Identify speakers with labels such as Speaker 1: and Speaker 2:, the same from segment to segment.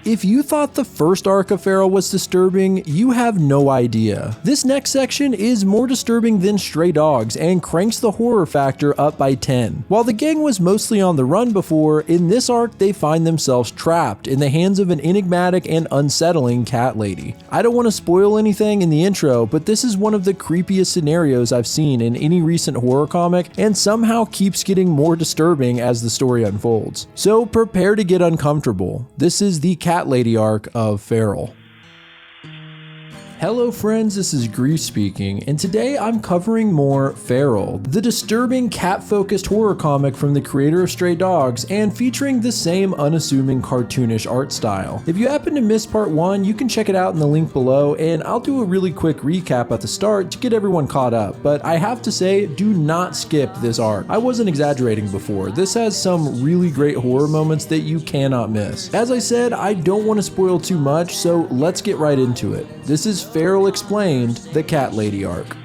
Speaker 1: If you thought the first arc of Feral was disturbing, you have no idea. This next section is more disturbing than Stray Dogs and cranks the horror factor up by 10. While the gang was mostly on the run before, in this arc they find themselves trapped in the hands of an enigmatic and unsettling cat lady. I don't want to spoil anything in the intro, but this is one of the creepiest scenarios I've seen in any recent horror comic, and somehow keeps getting more disturbing as the story unfolds. So prepare to get uncomfortable. This is the cat lady arc of Feral. Hello friends, this is Grief speaking, and today I'm covering more Feral, the disturbing cat-focused horror comic from the creator of Stray Dogs and featuring the same unassuming cartoonish art style. If you happen to miss part 1, you can check it out in the link below, and I'll do a really quick recap at the start to get everyone caught up, but I have to say, do not skip this arc. I wasn't exaggerating before. This has some really great horror moments that you cannot miss. As I said, I don't want to spoil too much, so let's get right into it. This is Feral Explained, the Cat Lady arc.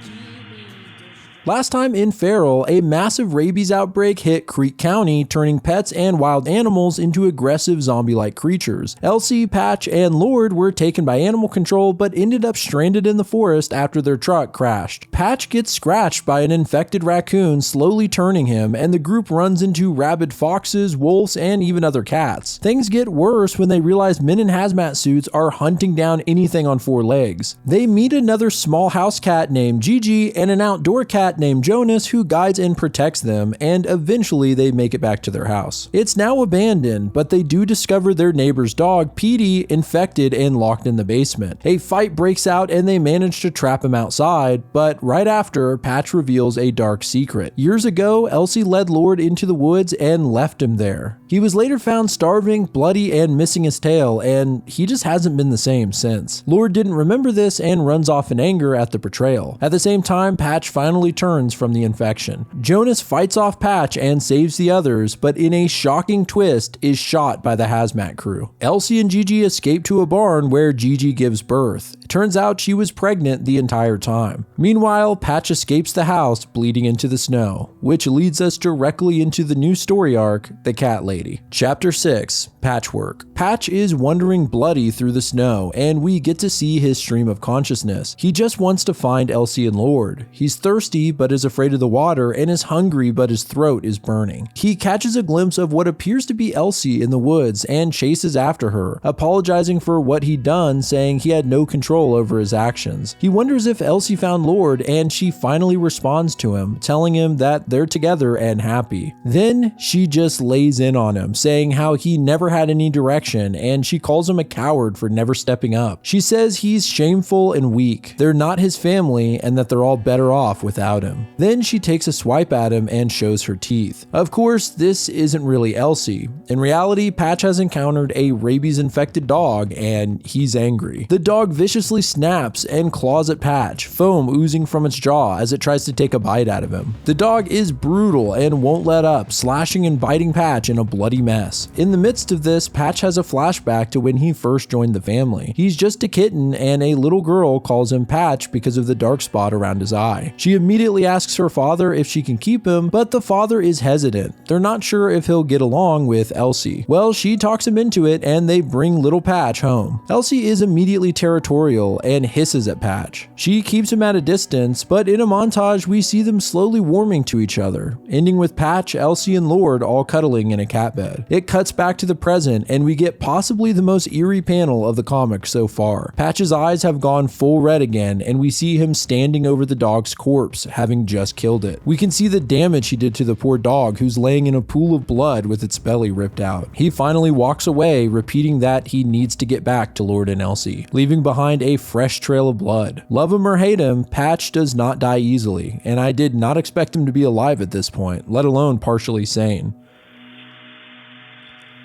Speaker 1: Last time in Feral, a massive rabies outbreak hit Creek County, turning pets and wild animals into aggressive zombie-like creatures. Elsie, Patch, and Lord were taken by animal control but ended up stranded in the forest after their truck crashed. Patch gets scratched by an infected raccoon, slowly turning him, and the group runs into rabid foxes, wolves, and even other cats. Things get worse when they realize men in hazmat suits are hunting down anything on 4 legs. They meet another small house cat named Gigi and an outdoor cat named Jonas who guides and protects them, and eventually they make it back to their house. It's now abandoned, but they do discover their neighbor's dog, Petey, infected and locked in the basement. A fight breaks out and they manage to trap him outside, but right after, Patch reveals a dark secret. Years ago, Elsie led Lord into the woods and left him there. He was later found starving, bloody, and missing his tail, and he just hasn't been the same since. Lord didn't remember this and runs off in anger at the betrayal. At the same time, Patch finally turns from the infection. Jonas fights off Patch and saves the others, but in a shocking twist is shot by the hazmat crew. Elsie and Gigi escape to a barn where Gigi gives birth. It turns out she was pregnant the entire time. Meanwhile, Patch escapes the house, bleeding into the snow, which leads us directly into the new story arc, The Cat Lady. Chapter 6, Patchwork. Patch is wandering bloody through the snow, and we get to see his stream of consciousness. He just wants to find Elsie and Lord. He's thirsty but is afraid of the water, and is hungry but his throat is burning. He catches a glimpse of what appears to be Elsie in the woods and chases after her, apologizing for what he'd done, saying he had no control over his actions. He wonders if Elsie found Lord, and she finally responds to him, telling him that they're together and happy. Then she just lays in on him, saying how he never had any direction, and she calls him a coward for never stepping up. She says he's shameful and weak, they're not his family, and that they're all better off without him. Then she takes a swipe at him and shows her teeth. Of course, this isn't really Elsie. In reality, Patch has encountered a rabies-infected dog, and he's angry. The dog viciously snaps and claws at Patch, foam oozing from its jaw as it tries to take a bite out of him. The dog is brutal and won't let up, slashing and biting Patch in a bloody mess. In the midst of this, Patch has a flashback to when he first joined the family. He's just a kitten, and a little girl calls him Patch because of the dark spot around his eye. She immediately asks her father if she can keep him, but the father is hesitant. They're not sure if he'll get along with Elsie. Well, she talks him into it, and they bring little Patch home. Elsie is immediately territorial and hisses at Patch. She keeps him at a distance, but in a montage we see them slowly warming to each other, ending with Patch, Elsie, and Lord all cuddling in a cat bed. It cuts back to the present, and we get possibly the most eerie panel of the comic so far. Patch's eyes have gone full red again, and we see him standing over the dog's corpse, having just killed it. We can see the damage he did to the poor dog, who's laying in a pool of blood with its belly ripped out. He finally walks away, repeating that he needs to get back to Lord and Elsie, leaving behind a fresh trail of blood. Love him or hate him, Patch does not die easily, and I did not expect him to be alive at this point, let alone partially sane.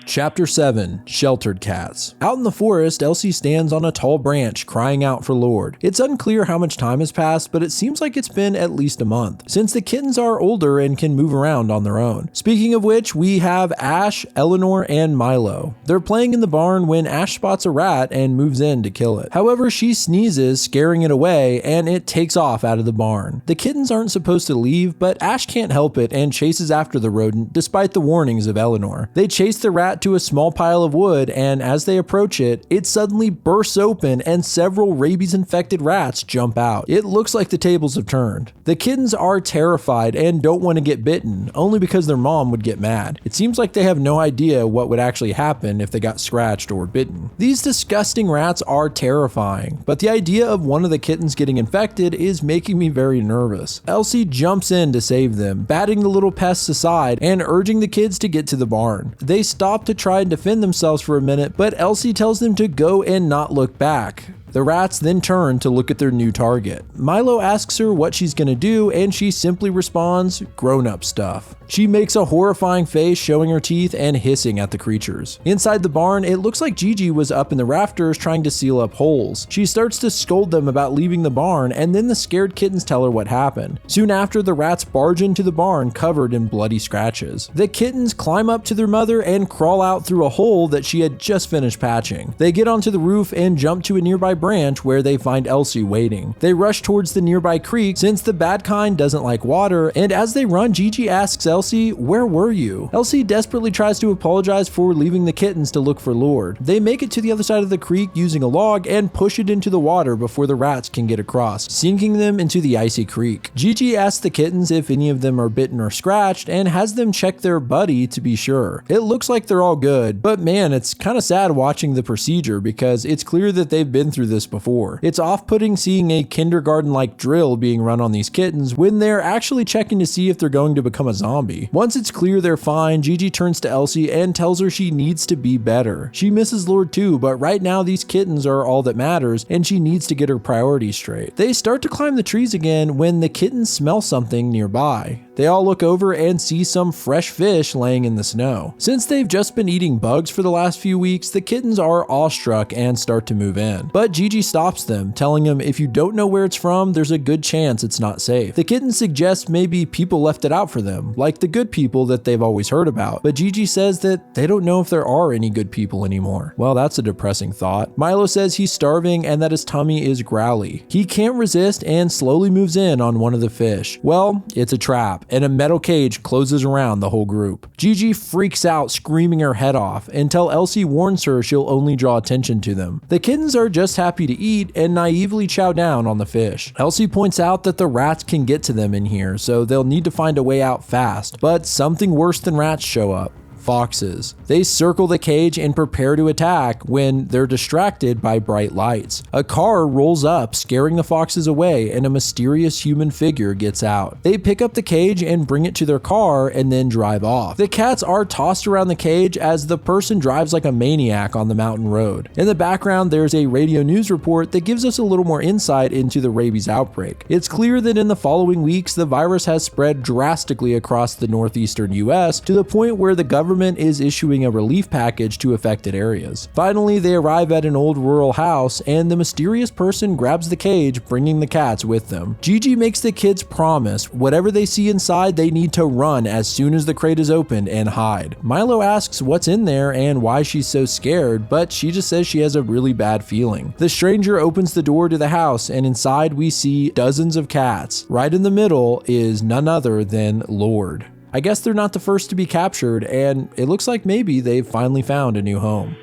Speaker 1: Chapter 7, Sheltered Cats. Out in the forest, Elsie stands on a tall branch, crying out for Lord. It's unclear how much time has passed, but it seems like it's been at least a month, since the kittens are older and can move around on their own. Speaking of which, we have Ash, Eleanor, and Milo. They're playing in the barn when Ash spots a rat and moves in to kill it. However, she sneezes, scaring it away, and it takes off out of the barn. The kittens aren't supposed to leave, but Ash can't help it and chases after the rodent despite the warnings of Eleanor. They chase the rat cat to a small pile of wood, and as they approach it, it suddenly bursts open and several rabies-infected rats jump out. It looks like the tables have turned. The kittens are terrified and don't want to get bitten, only because their mom would get mad. It seems like they have no idea what would actually happen if they got scratched or bitten. These disgusting rats are terrifying, but the idea of one of the kittens getting infected is making me very nervous. Elsie jumps in to save them, batting the little pests aside and urging the kids to get to the barn. They stop to try and defend themselves for a minute, but Elsie tells them to go and not look back. The rats then turn to look at their new target. Milo asks her what she's gonna do, and she simply responds, grown-up stuff. She makes a horrifying face, showing her teeth and hissing at the creatures. Inside the barn, it looks like Gigi was up in the rafters trying to seal up holes. She starts to scold them about leaving the barn, and then the scared kittens tell her what happened. Soon after, the rats barge into the barn covered in bloody scratches. The kittens climb up to their mother and crawl out through a hole that she had just finished patching. They get onto the roof and jump to a nearby branch where they find Elsie waiting. They rush towards the nearby creek since the bad kind doesn't like water, and as they run, Gigi asks Elsie, "Where were you?" Elsie desperately tries to apologize for leaving the kittens to look for Lord. They make it to the other side of the creek using a log and push it into the water before the rats can get across, sinking them into the icy creek. Gigi asks the kittens if any of them are bitten or scratched and has them check their buddy to be sure. It looks like they're all good, but man, it's kind of sad watching the procedure because it's clear that they've been through this before. It's off-putting seeing a kindergarten-like drill being run on these kittens when they're actually checking to see if they're going to become a zombie. Once it's clear they're fine, Gigi turns to Elsie and tells her she needs to be better. She misses Lord too, but right now these kittens are all that matters and she needs to get her priorities straight. They start to climb the trees again when the kittens smell something nearby. They all look over and see some fresh fish laying in the snow. Since they've just been eating bugs for the last few weeks, the kittens are awestruck and start to move in. But Gigi stops them, telling them if you don't know where it's from, there's a good chance it's not safe. The kittens suggest maybe people left it out for them, like the good people that they've always heard about. But Gigi says that they don't know if there are any good people anymore. Well, that's a depressing thought. Milo says he's starving and that his tummy is growly. He can't resist and slowly moves in on one of the fish. Well, it's a trap, and a metal cage closes around the whole group. Gigi freaks out, screaming her head off, until Elsie warns her she'll only draw attention to them. The kittens are just happy to eat and naively chow down on the fish. Elsie points out that the rats can get to them in here, so they'll need to find a way out fast, but something worse than rats show up. Foxes. They circle the cage and prepare to attack when they're distracted by bright lights. A car rolls up, scaring the foxes away, and a mysterious human figure gets out. They pick up the cage and bring it to their car and then drive off. The cats are tossed around the cage as the person drives like a maniac on the mountain road. In the background, there's a radio news report that gives us a little more insight into the rabies outbreak. It's clear that in the following weeks, the virus has spread drastically across the northeastern US to the point where the government is issuing a relief package to affected areas. Finally, they arrive at an old rural house and the mysterious person grabs the cage, bringing the cats with them. Gigi makes the kids promise whatever they see inside, they need to run as soon as the crate is opened and hide. Milo asks what's in there and why she's so scared, but she just says she has a really bad feeling. The stranger opens the door to the house and inside we see dozens of cats. Right in the middle is none other than Lord. I guess they're not the first to be captured, and it looks like maybe they've finally found a new home.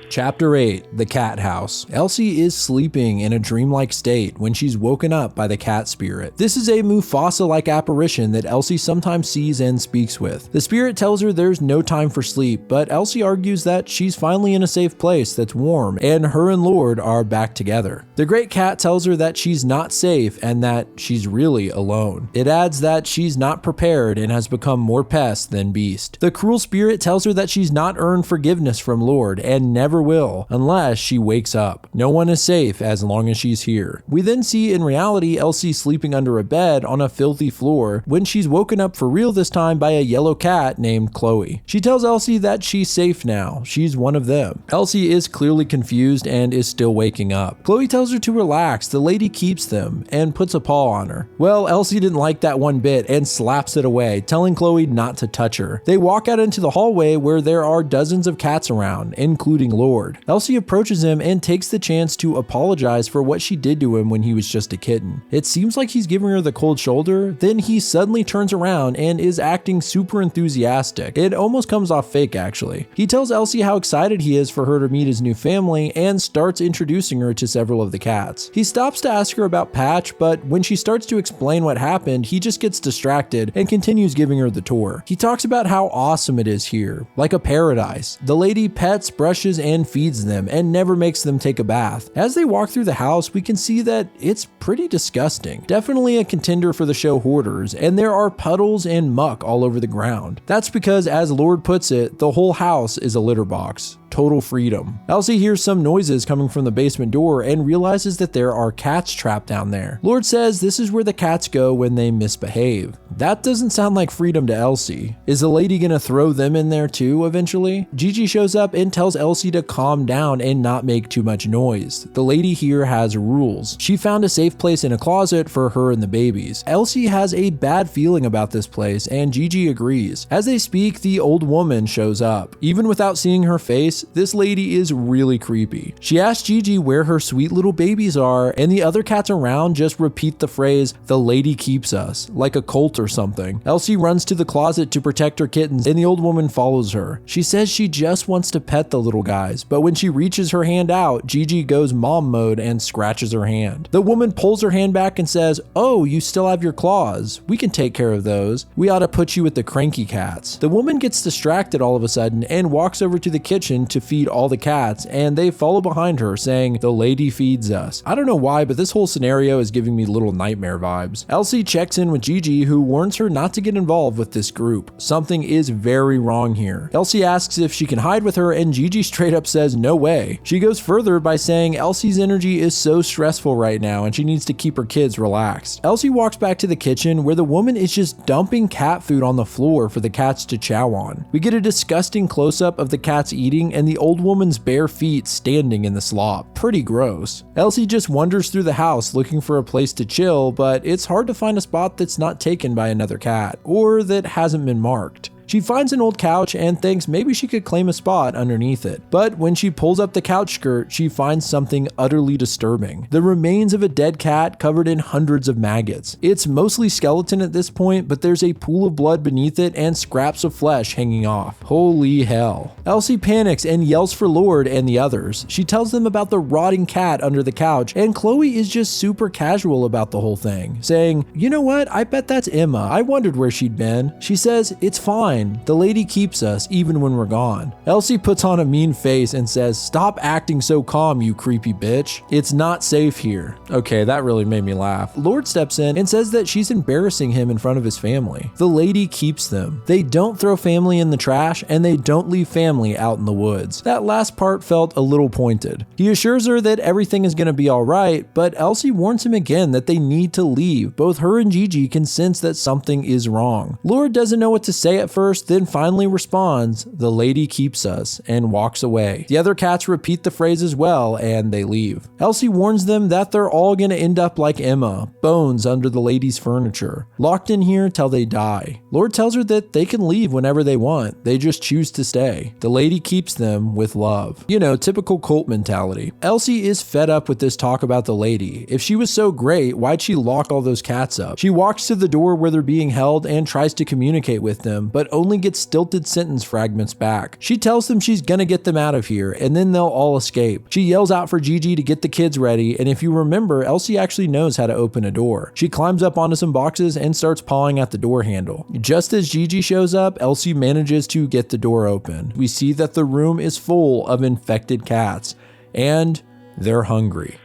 Speaker 1: Chapter 8, The Cat House. Elsie is sleeping in a dreamlike state when she's woken up by the cat spirit. This is a Mufasa-like apparition that Elsie sometimes sees and speaks with. The spirit tells her there's no time for sleep, but Elsie argues that she's finally in a safe place that's warm, and her and Lord are back together. The great cat tells her that she's not safe and that she's really alone. It adds that she's not prepared and has become more pest than beast. The cruel spirit tells her that she's not earned forgiveness from Lord and never will unless she wakes up. No one is safe as long as she's here. We then see in reality Elsie sleeping under a bed on a filthy floor when she's woken up for real this time by a yellow cat named Chloe. She tells Elsie that she's safe now. She's one of them. Elsie is clearly confused and is still waking up. Chloe tells her to relax. The lady keeps them and puts a paw on her. Well, Elsie didn't like that one bit and slaps it away, telling Chloe not to touch her. They walk out into the hallway where there are dozens of cats around, including Lord. Lord. Elsie approaches him and takes the chance to apologize for what she did to him when he was just a kitten. It seems like he's giving her the cold shoulder, then he suddenly turns around and is acting super enthusiastic. It almost comes off fake actually. He tells Elsie how excited he is for her to meet his new family and starts introducing her to several of the cats. He stops to ask her about Patch, but when she starts to explain what happened, he just gets distracted and continues giving her the tour. He talks about how awesome it is here, like a paradise. The lady pets, brushes, and feeds them and never makes them take a bath. As they walk through the house, we can see that it's pretty disgusting. Definitely a contender for the show Hoarders, and there are puddles and muck all over the ground. That's because, as Lord puts it, the whole house is a litter box. Total freedom. Elsie hears some noises coming from the basement door and realizes that there are cats trapped down there. Lord says this is where the cats go when they misbehave. That doesn't sound like freedom to Elsie. Is the lady gonna throw them in there too eventually? Gigi shows up and tells Elsie to calm down and not make too much noise. The lady here has rules. She found a safe place in a closet for her and the babies. Elsie has a bad feeling about this place and Gigi agrees. As they speak, the old woman shows up. Even without seeing her face, this lady is really creepy. She asks Gigi where her sweet little babies are, and the other cats around just repeat the phrase, "The lady keeps us," like a cult or something. Elsie runs to the closet to protect her kittens, and the old woman follows her. She says she just wants to pet the little guys, but when she reaches her hand out, Gigi goes mom mode and scratches her hand. The woman pulls her hand back and says, "Oh, you still have your claws. We can take care of those. We ought to put you with the cranky cats." The woman gets distracted all of a sudden and walks over to the kitchen to feed all the cats, and they follow behind her saying, "The lady feeds us." I don't know why, but this whole scenario is giving me Little Nightmare vibes. Elsie checks in with Gigi, who warns her not to get involved with this group. Something is very wrong here. Elsie asks if she can hide with her, and Gigi straight up says no way. She goes further by saying Elsie's energy is so stressful right now and she needs to keep her kids relaxed. Elsie walks back to the kitchen where the woman is just dumping cat food on the floor for the cats to chow on. We get a disgusting close-up of the cats eating and the old woman's bare feet standing in the slop. Pretty gross. Elsie just wanders through the house looking for a place to chill, but it's hard to find a spot that's not taken by another cat, or that hasn't been marked. She finds an old couch and thinks maybe she could claim a spot underneath it. But when she pulls up the couch skirt, she finds something utterly disturbing. The remains of a dead cat covered in hundreds of maggots. It's mostly skeleton at this point, but there's a pool of blood beneath it and scraps of flesh hanging off. Holy hell. Elsie panics and yells for Lord and the others. She tells them about the rotting cat under the couch, and Chloe is just super casual about the whole thing, saying, "You know what? I bet that's Emma. I wondered where she'd been." She says, "It's fine. The lady keeps us even when we're gone." Elsie puts on a mean face and says, "Stop acting so calm, you creepy bitch. It's not safe here." Okay, that really made me laugh. Lord steps in and says that she's embarrassing him in front of his family. The lady keeps them. They don't throw family in the trash and they don't leave family out in the woods. That last part felt a little pointed. He assures her that everything is going to be alright, but Elsie warns him again that they need to leave. Both her and Gigi can sense that something is wrong. Lord doesn't know what to say at first, then finally responds, "The lady keeps us," and walks away. The other cats repeat the phrase as well, and they leave. Elsie warns them that they're all gonna end up like Emma, bones under the lady's furniture, locked in here till they die. Lord tells her that they can leave whenever they want, they just choose to stay. The lady keeps them with love. You know, typical cult mentality. Elsie is fed up with this talk about the lady. If she was so great, why'd she lock all those cats up? She walks to the door where they're being held and tries to communicate with them, but only gets stilted sentence fragments back. She tells them she's gonna get them out of here, and then they'll all escape. She yells out for Gigi to get the kids ready, and if you remember, Elsie actually knows how to open a door. She climbs up onto some boxes and starts pawing at the door handle. Just as Gigi shows up, Elsie manages to get the door open. We see that the room is full of infected cats, and they're hungry.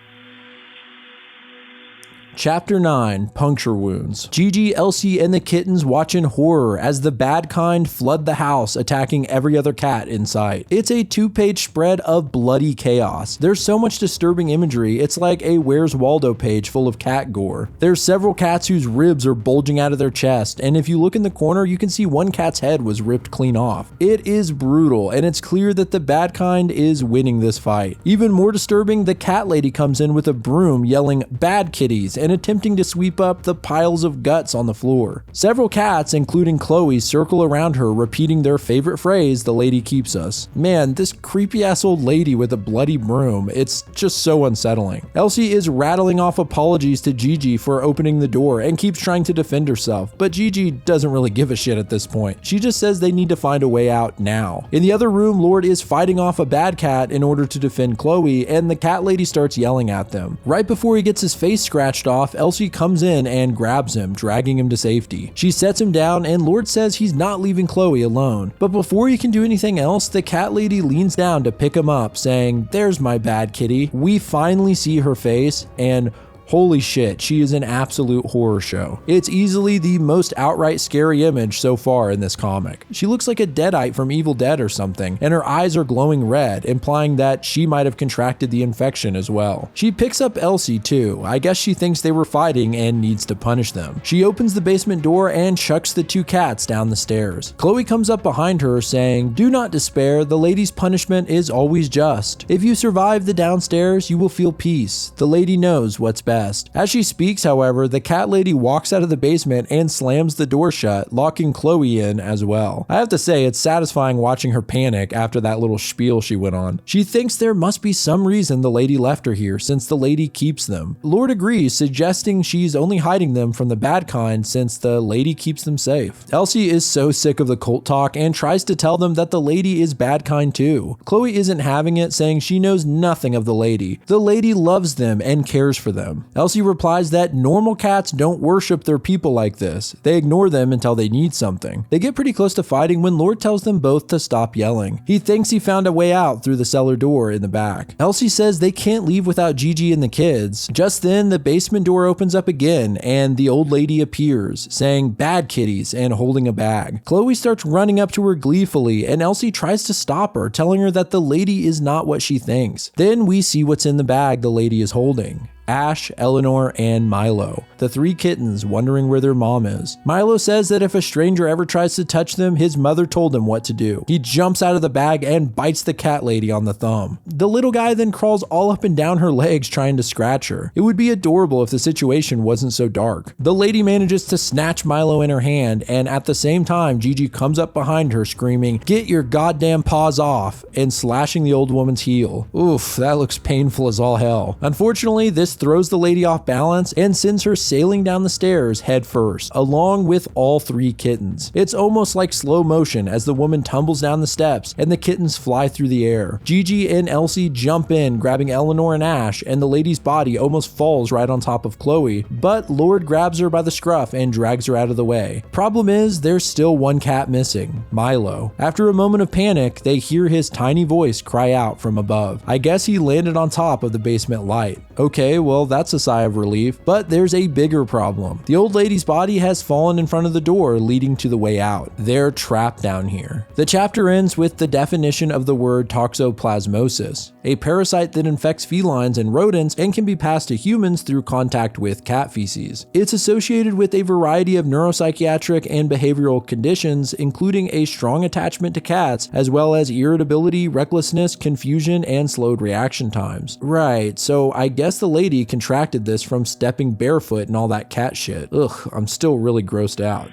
Speaker 1: Chapter 9, Puncture Wounds. Gigi, Elsie, and the kittens watch in horror as the bad kind flood the house, attacking every other cat in sight. It's a 2-page spread of bloody chaos. There's so much disturbing imagery, it's like a Where's Waldo page full of cat gore. There's several cats whose ribs are bulging out of their chest, and if you look in the corner, you can see one cat's head was ripped clean off. It is brutal, and it's clear that the bad kind is winning this fight. Even more disturbing, the cat lady comes in with a broom yelling, "Bad kitties," and attempting to sweep up the piles of guts on the floor. Several cats, including Chloe, circle around her, repeating their favorite phrase, "The lady keeps us." Man, this creepy ass old lady with a bloody broom, it's just so unsettling. Elsie is rattling off apologies to Gigi for opening the door and keeps trying to defend herself, but Gigi doesn't really give a shit at this point. She just says they need to find a way out now. In the other room, Lord is fighting off a bad cat in order to defend Chloe, and the cat lady starts yelling at them. Right before he gets his face scratched off, Elsie comes in and grabs him, dragging him to safety. She sets him down, and Lord says he's not leaving Chloe alone. But before he can do anything else, the cat lady leans down to pick him up, saying, "There's my bad kitty." We finally see her face, and holy shit, she is an absolute horror show. It's easily the most outright scary image so far in this comic. She looks like a deadite from Evil Dead or something, and her eyes are glowing red, implying that she might have contracted the infection as well. She picks up Elsie too. I guess she thinks they were fighting and needs to punish them. She opens the basement door and chucks the two cats down the stairs. Chloe comes up behind her saying, "Do not despair, the lady's punishment is always just. If you survive the downstairs, you will feel peace. The lady knows what's best." As she speaks, however, the cat lady walks out of the basement and slams the door shut, locking Chloe in as well. I have to say, it's satisfying watching her panic after that little spiel she went on. She thinks there must be some reason the lady left her here, since the lady keeps them. Lord agrees, suggesting she's only hiding them from the bad kind since the lady keeps them safe. Elsie is so sick of the cult talk and tries to tell them that the lady is bad kind too. Chloe isn't having it, saying she knows nothing of the lady. The lady loves them and cares for them. Elsie replies that normal cats don't worship their people like this. They ignore them until they need something. They get pretty close to fighting when Lord tells them both to stop yelling. He thinks he found a way out through the cellar door in the back. Elsie says they can't leave without Gigi and the kids. Just then, the basement door opens up again and the old lady appears, saying "bad kitties" and holding a bag. Chloe starts running up to her gleefully, and Elsie tries to stop her, telling her that the lady is not what she thinks. Then we see what's in the bag the lady is holding. Ash, Eleanor, and Milo, the three kittens wondering where their mom is. Milo says that if a stranger ever tries to touch them, his mother told him what to do. He jumps out of the bag and bites the cat lady on the thumb. The little guy then crawls all up and down her legs trying to scratch her. It would be adorable if the situation wasn't so dark. The lady manages to snatch Milo in her hand, and at the same time, Gigi comes up behind her screaming, "Get your goddamn paws off," and slashing the old woman's heel. Oof, that looks painful as all hell. Unfortunately, this throws the lady off balance and sends her sailing down the stairs head first, along with all three kittens. It's almost like slow motion as the woman tumbles down the steps and the kittens fly through the air. Gigi and Elsie jump in, grabbing Eleanor and Ash, and the lady's body almost falls right on top of Chloe, but Lord grabs her by the scruff and drags her out of the way. Problem is, there's still one cat missing, Milo. After a moment of panic, they hear his tiny voice cry out from above. I guess he landed on top of the basement light. Okay, well, that's a sigh of relief, but there's a bigger problem. The old lady's body has fallen in front of the door leading to the way out. They're trapped down here. The chapter ends with the definition of the word toxoplasmosis, a parasite that infects felines and rodents and can be passed to humans through contact with cat feces. It's associated with a variety of neuropsychiatric and behavioral conditions, including a strong attachment to cats, as well as irritability, recklessness, confusion, and slowed reaction times. Right, so I guess the lady contracted this from stepping barefoot and all that cat shit. Ugh, I'm still really grossed out.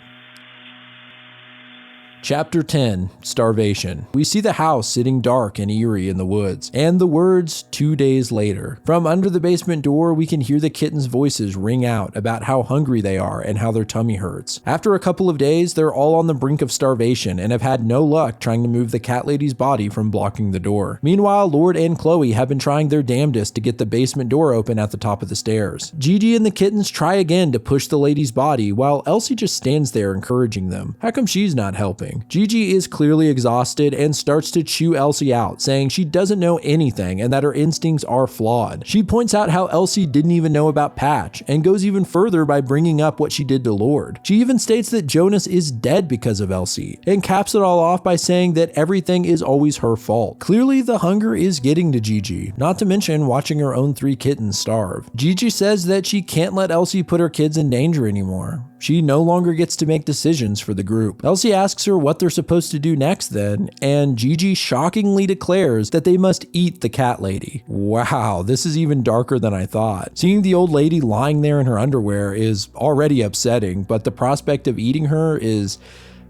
Speaker 1: Chapter 10, Starvation. We see the house sitting dark and eerie in the woods, and the words 2 days later. From under the basement door, we can hear the kittens' voices ring out about how hungry they are and how their tummy hurts. After a couple of days, they're all on the brink of starvation and have had no luck trying to move the cat lady's body from blocking the door. Meanwhile, Lord and Chloe have been trying their damnedest to get the basement door open at the top of the stairs. Gigi and the kittens try again to push the lady's body, while Elsie just stands there encouraging them. How come she's not helping? Gigi is clearly exhausted and starts to chew Elsie out, saying she doesn't know anything and that her instincts are flawed. She points out how Elsie didn't even know about Patch, and goes even further by bringing up what she did to Lord. She even states that Jonas is dead because of Elsie, and caps it all off by saying that everything is always her fault. Clearly, the hunger is getting to Gigi, not to mention watching her own three kittens starve. Gigi says that she can't let Elsie put her kids in danger anymore. She no longer gets to make decisions for the group. Elsie asks her what they're supposed to do next then, and Gigi shockingly declares that they must eat the cat lady. Wow, this is even darker than I thought. Seeing the old lady lying there in her underwear is already upsetting, but the prospect of eating her is...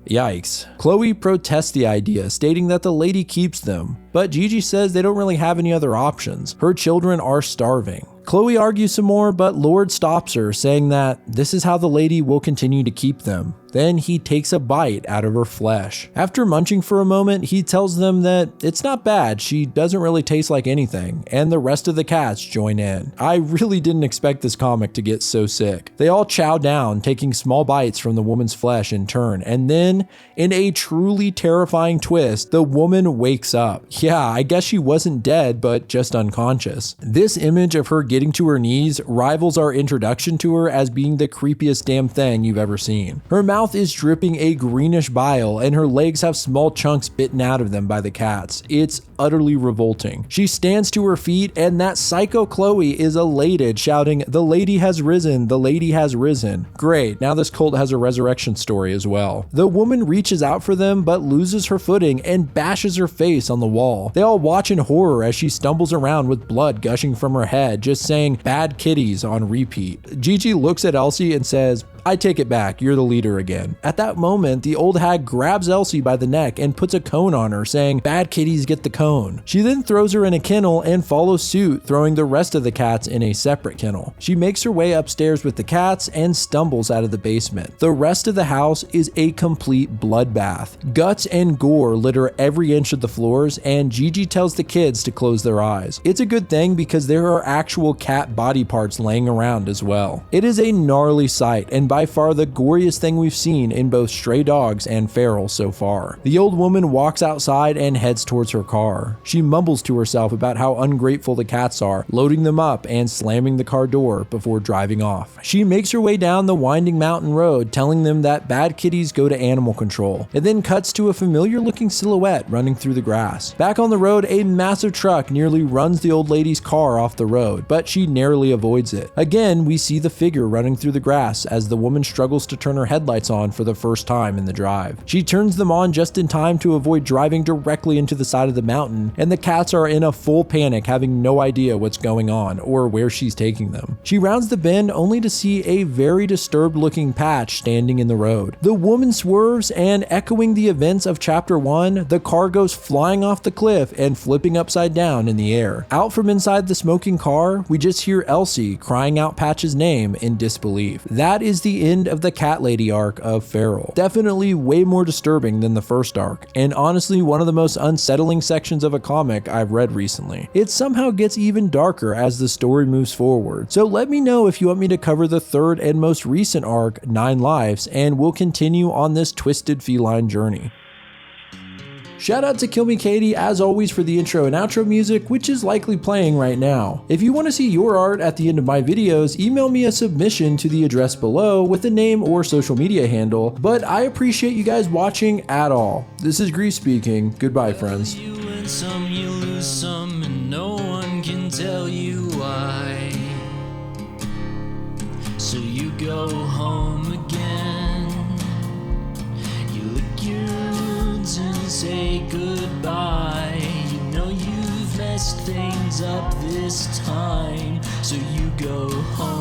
Speaker 1: yikes. Chloe protests the idea, stating that the lady keeps them, but Gigi says they don't really have any other options. Her children are starving. Chloe argues some more, but Lord stops her, saying that this is how the lady will continue to keep them. Then he takes a bite out of her flesh. After munching for a moment, he tells them that it's not bad, she doesn't really taste like anything, and the rest of the cats join in. I really didn't expect this comic to get so sick. They all chow down, taking small bites from the woman's flesh in turn, and then, in a truly terrifying twist, the woman wakes up. Yeah, I guess she wasn't dead, but just unconscious. This image of her getting to her knees rivals our introduction to her as being the creepiest damn thing you've ever seen. Her mouth is dripping a greenish bile, and her legs have small chunks bitten out of them by the cats. It's utterly revolting. She stands to her feet, and that psycho Chloe is elated, shouting, "The lady has risen, the lady has risen." Great, now this cult has a resurrection story as well. The woman reaches out for them, but loses her footing and bashes her face on the wall. They all watch in horror as she stumbles around with blood gushing from her head, just saying "bad kitties" on repeat. Gigi looks at Elsie and says, "I take it back, you're the leader again." At that moment, the old hag grabs Elsie by the neck and puts a cone on her, saying, "Bad kitties get the cone." She then throws her in a kennel and follows suit, throwing the rest of the cats in a separate kennel. She makes her way upstairs with the cats and stumbles out of the basement. The rest of the house is a complete bloodbath. Guts and gore litter every inch of the floors, and Gigi tells the kids to close their eyes. It's a good thing because there are actual cat body parts laying around as well. It is a gnarly sight, and by far the goriest thing we've seen in both Stray Dogs and Feral so far. The old woman walks outside and heads towards her car. She mumbles to herself about how ungrateful the cats are, loading them up and slamming the car door before driving off. She makes her way down the winding mountain road, telling them that bad kitties go to animal control. It then cuts to a familiar looking silhouette running through the grass. Back on the road, a massive truck nearly runs the old lady's car off the road, but she narrowly avoids it. Again, we see the figure running through the grass as the woman struggles to turn her headlights on for the first time in the drive. She turns them on just in time to avoid driving directly into the side of the mountain, and the cats are in a full panic, having no idea what's going on or where she's taking them. She rounds the bend only to see a very disturbed looking Patch standing in the road. The woman swerves, and echoing the events of chapter 1, the car goes flying off the cliff and flipping upside down in the air. Out from inside the smoking car, we just hear Elsie crying out Patch's name in disbelief. That is the end of the cat lady arc of Feral. Definitely way more disturbing than the first arc, and honestly one of the most unsettling sections of a comic I've read recently. It somehow gets even darker as the story moves forward. So let me know if you want me to cover the third and most recent arc, 9 Lives, and we'll continue on this twisted feline journey. Shout out to Kill Me Katie as always for the intro and outro music, which is likely playing right now. If you want to see your art at the end of my videos, email me a submission to the address below with a name or social media handle, but I appreciate you guys watching at all. This is Grease speaking. Goodbye, friends.
Speaker 2: You win some, you lose some, and no one can tell you why. So you go home again, you lick your wounds and say goodbye. You know you've messed things up this time, so you go home.